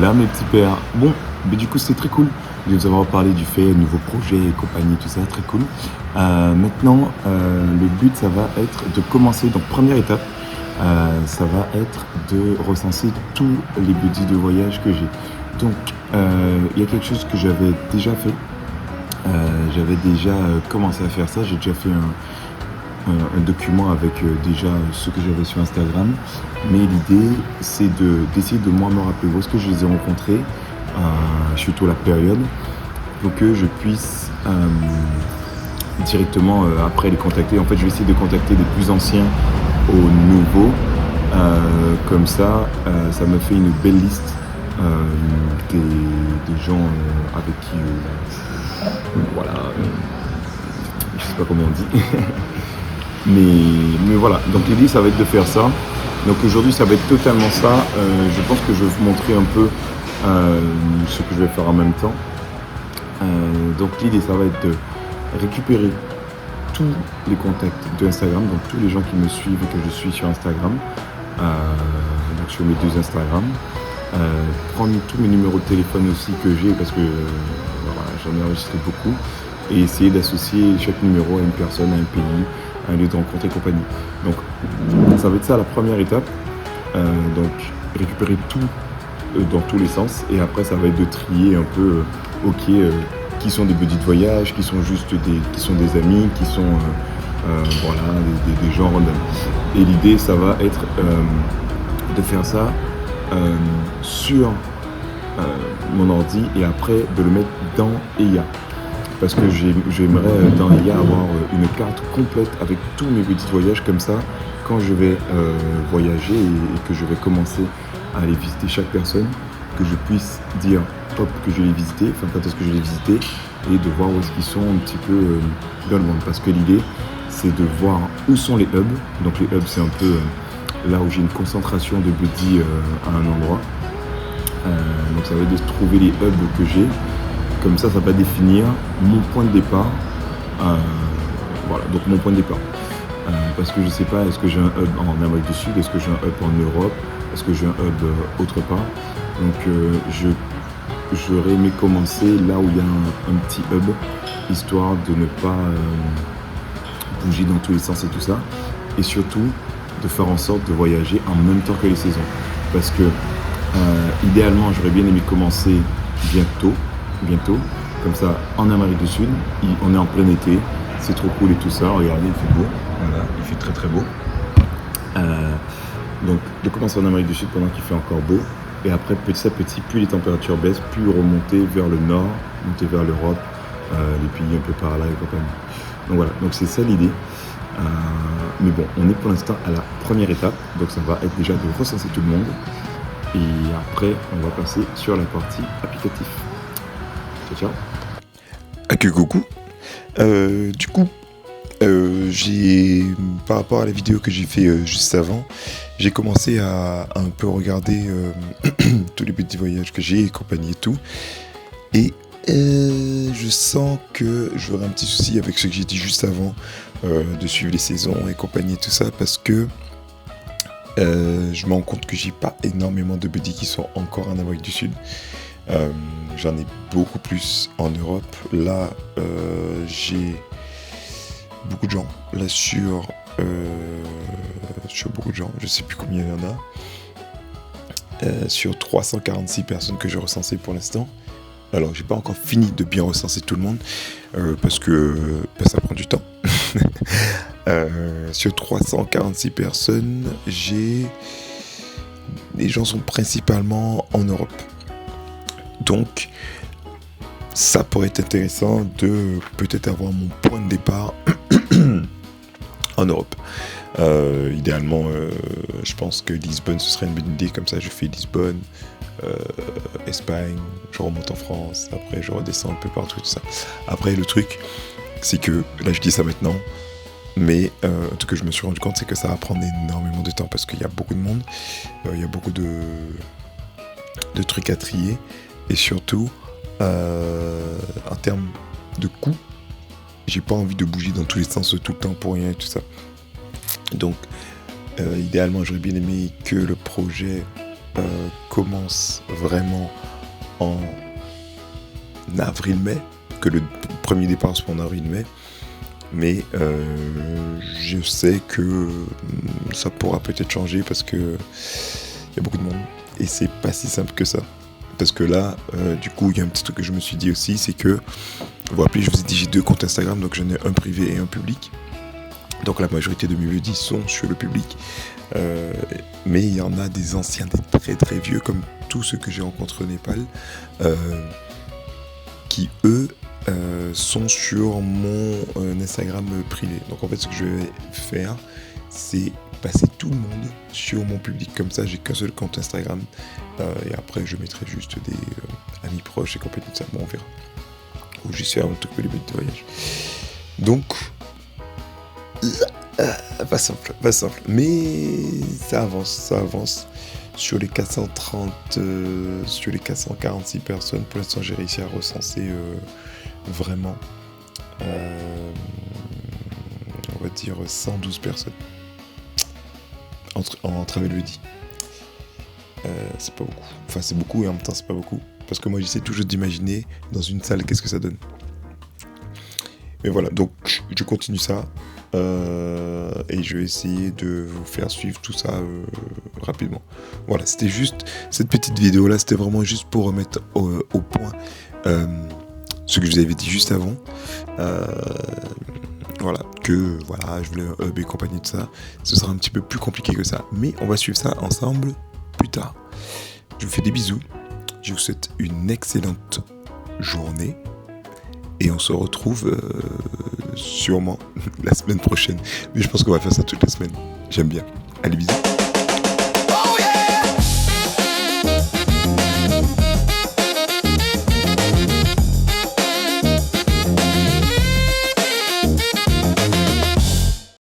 Hola mes petits pères. Bon, mais du coup c'est très cool de nous avoir parlé du fait, nouveau projet et compagnie, tout ça, très cool. Maintenant, le but ça va être de commencer, donc première étape, ça va être de recenser tous les budgets de voyage que j'ai. Donc, il y a quelque chose que j'avais déjà fait. J'avais déjà commencé à faire ça, j'ai déjà fait un document avec déjà ce que j'avais sur Instagram. Mais l'idée, c'est d'essayer de moi me rappeler où est-ce que je les ai rencontrés, surtout la période, pour que je puisse directement après les contacter. En fait, je vais essayer de contacter les plus anciens aux nouveaux. Comme ça, ça me fait une belle liste des gens avec qui, voilà, je sais pas comment on dit. Mais voilà, donc l'idée ça va être de faire ça. Donc aujourd'hui ça va être totalement ça. Je pense que je vais vous montrer un peu ce que je vais faire en même temps. Donc l'idée ça va être de récupérer tous les contacts de Instagram, donc tous les gens qui me suivent et que je suis sur Instagram, donc sur mes deux Instagram. Prendre tous mes numéros de téléphone aussi que j'ai parce que voilà, j'en ai enregistré beaucoup et essayer d'associer chaque numéro à une personne, à un pays, à un lieu de rencontre et compagnie. Donc ça va être ça la première étape. Donc récupérer tout dans tous les sens et après ça va être de trier un peu qui sont des buddies de voyage, qui sont juste qui sont des amis, qui sont voilà, des gens random. Et l'idée ça va être de faire ça sur mon ordi et après de le mettre dans EIA. Parce que j'aimerais dans EIA avoir une carte complète avec tous mes petits voyages comme ça. Quand je vais voyager et que je vais commencer à aller visiter chaque personne, que je puisse dire hop que je l'ai visité, enfin quand est-ce que je l'ai visité et de voir où est-ce qu'ils sont un petit peu dans le monde. Parce que l'idée c'est de voir où sont les hubs. Donc les hubs c'est un peu là où j'ai une concentration de buddies à un endroit. Donc ça va être de trouver les hubs que j'ai. Comme ça va définir mon point de départ. Voilà, donc mon point de départ. Parce que je sais pas, est-ce que j'ai un hub en Amérique du Sud, est-ce que j'ai un hub en Europe, est-ce que j'ai un hub autre part. Donc j'aurais aimé commencer là où il y a un petit hub, histoire de ne pas bouger dans tous les sens et tout ça. Et surtout, de faire en sorte de voyager en même temps que les saisons. Parce que idéalement, j'aurais bien aimé commencer bientôt, comme ça, en Amérique du Sud, on est en plein été, c'est trop cool et tout ça, regardez, il fait beau, voilà, il fait très très beau. Donc, de commencer en Amérique du Sud pendant qu'il fait encore beau, et après, petit à petit, plus les températures baissent, plus remonter vers le nord, monter vers l'Europe, les pays un peu par là et compagnie. Donc voilà, donc c'est ça l'idée. Mais bon, on est pour l'instant à la première étape, donc ça va être déjà de recenser tout le monde. Et après, on va passer sur la partie applicatif. Ciao, ciao. Ok, coucou. Du coup, par rapport à la vidéo que j'ai fait juste avant, j'ai commencé à un peu regarder tous les petits voyages que j'ai et compagnie et tout. Et je sens que j'aurai un petit souci avec ce que j'ai dit juste avant, de suivre les saisons et compagnie et tout ça, parce que je me rends compte que j'ai pas énormément de buddies qui sont encore en Amérique du Sud. J'en ai beaucoup plus en Europe. Là, j'ai beaucoup de gens. Là, sur beaucoup de gens, je sais plus combien il y en a. Sur 346 personnes que j'ai recensées pour l'instant. Alors, j'ai pas encore fini de bien recenser tout le monde, parce que ça prend du temps. Sur 346 personnes, les gens sont principalement en Europe. Donc, ça pourrait être intéressant de peut-être avoir mon point de départ en Europe. Idéalement, je pense que Lisbonne, ce serait une bonne idée. Comme ça, je fais Lisbonne, Espagne, je remonte en France, après je redescends un peu partout, tout ça. Après, le truc, c'est que, là je dis ça maintenant, mais ce que je me suis rendu compte, c'est que ça va prendre énormément de temps parce qu'il y a beaucoup de monde, il y a beaucoup de trucs à trier, et surtout, en termes de coût, j'ai pas envie de bouger dans tous les sens tout le temps pour rien et tout ça. Donc, idéalement, j'aurais bien aimé que le projet commence vraiment en avril-mai, que le premier départ soit en avril-mai. Mais je sais que ça pourra peut-être changer parce que il y a beaucoup de monde et c'est pas si simple que ça. Parce que là, du coup, il y a un petit truc que je me suis dit aussi, c'est que, vous vous rappelez, je vous ai dit, j'ai 2 comptes Instagram, donc j'en ai un privé et un public. Donc la majorité de mes vidéos sont sur le public. Mais il y en a des anciens, des très très vieux, comme tous ceux que j'ai rencontrés au Népal, qui eux sont sur mon Instagram privé. Donc en fait, ce que je vais faire, c'est passer tout le monde sur mon public. Comme ça, j'ai qu'un seul compte Instagram. Et après, je mettrai juste des amis proches et compagnie de ça. Bon, on verra. Ou j'essaie un truc de limite de voyage. Donc, pas simple. Mais ça avance. Sur les 430, sur les 446 personnes, pour l'instant, j'ai réussi à recenser vraiment, on va dire 112 personnes en Travelody. C'est pas beaucoup. Enfin, c'est beaucoup et en même temps, c'est pas beaucoup. Parce que moi, j'essaie toujours d'imaginer dans une salle qu'est-ce que ça donne. Mais voilà, donc je continue ça. Et je vais essayer de vous faire suivre tout ça rapidement. Voilà, c'était juste cette petite vidéo là, c'était vraiment juste pour remettre au point ce que je vous avais dit juste avant. Voilà, je voulais un hub et compagnie de ça. Ce sera un petit peu plus compliqué que ça, mais on va suivre ça ensemble plus tard. Je vous fais des bisous, je vous souhaite une excellente journée. Et on se retrouve sûrement la semaine prochaine. Mais je pense qu'on va faire ça toute la semaine. J'aime bien. Allez, bisous.